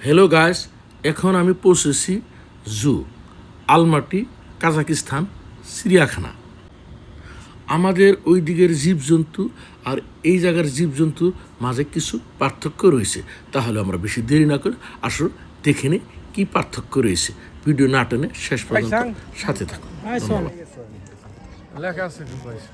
Hello guys, এখন আমি পৌঁছেছি জু আলমাটি, কাজাকিস্তান চিড়িয়াখানা। আমাদের ওই দিকের জীবজন্তু আর এই জায়গার জীবজন্তুর মাঝে কিছু পার্থক্য রয়েছে। তাহলে আমরা বেশি দেরি না করে আসুন দেখে নিই কী পার্থক্য রয়েছে। ভিডিও না টেনে শেষ পর্যন্ত সাথে থাকুন। লেখা আছে পয়সা।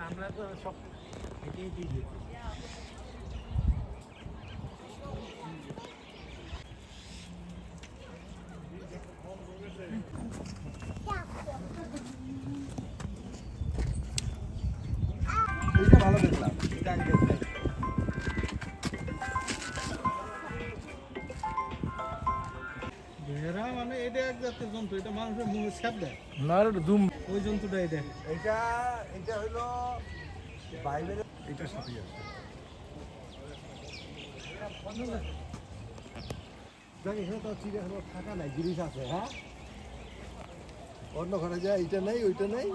আমরা তো সব এটাই দিই। এটা ভালো দেখলাম, এটা আগে দেখলাম। ভেড়া মানে এটা এক জাতের জন্তু, এটা মানুষের মুখে ছাপ দেয় না, দুম ওই জন্তুটা। এটা এটা হলো বাইবেলের, এটার সাথেই আছে। দেখ এখানে তো চিড়িয়াখানা থাকা নাই, জিনিস আছে। হ্যাঁ, অন্য ঘরে যায়, এটা নেই ওইটা নেই।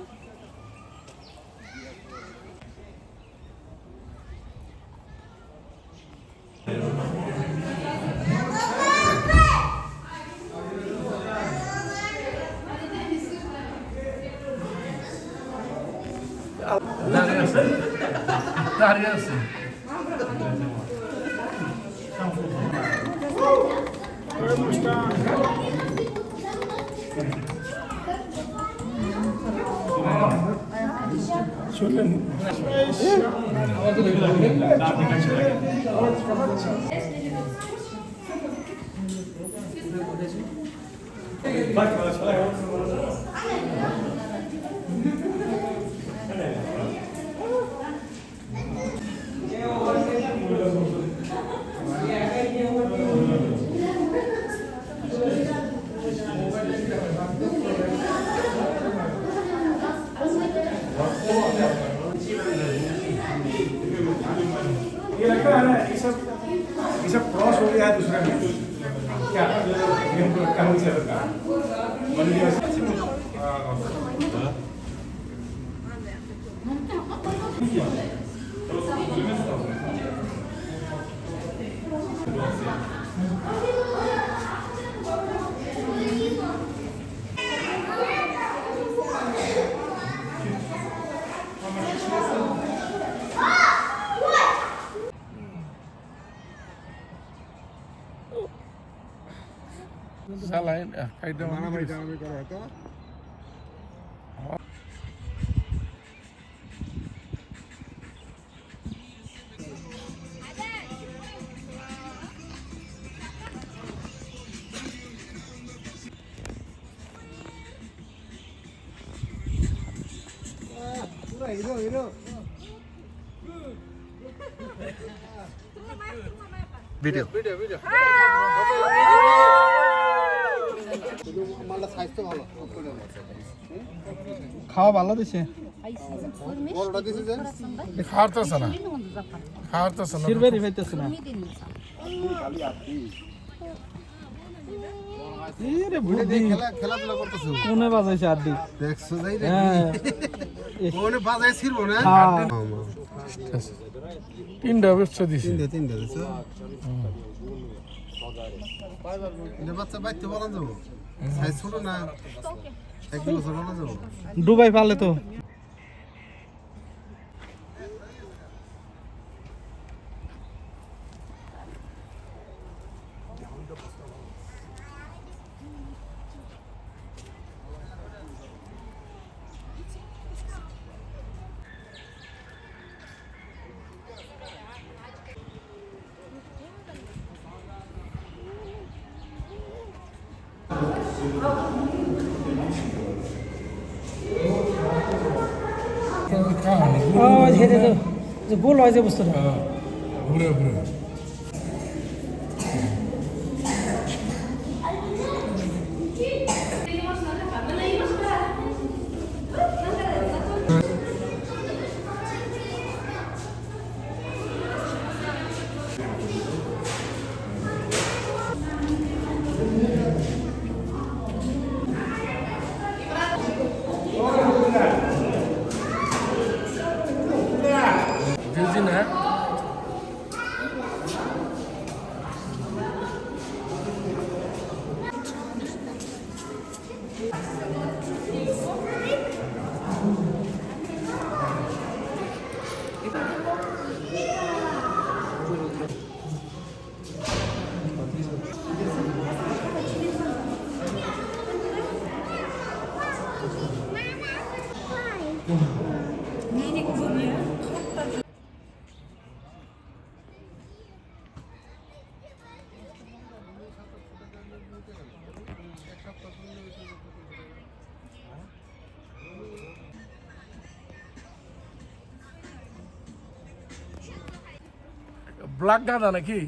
দাঁড়িয়ে আছে ये लगता है ना, ये सब क्रॉस हो गया है दूसरा में। क्या गेम को काम से लगा मन में Salahin kaida mana भाई जाना भी करा है तो पूरा hero hero video video video মালটা সাইজ তো ভালো, খাওয়া ভালো দিছে। বড়টা দিছে যে খাওয়ারতেছ না, খাওয়ারতেছ না, সিরবেরি হইতেছ না। খালি আপনি এরে বুদ্ধি খেলাধুলা করতেছ, কোনে বাজাইছে আড্ডি দেখছো যাই রে। হ্যাঁ, কোনে বাজাই ছিড়বো না। তিনটা বেচছে দিছে, তিনটা দিছো। এটা বাচ্চা বাইতে বলা যাবো, সাইজ ছোট না, এক কিলো ছোট না যাবো। ডুবাই পালে তো গোল হয় যে বস্তুটা ঘুরে ঘুরে ব্ল্যাক গাঁদা নাকি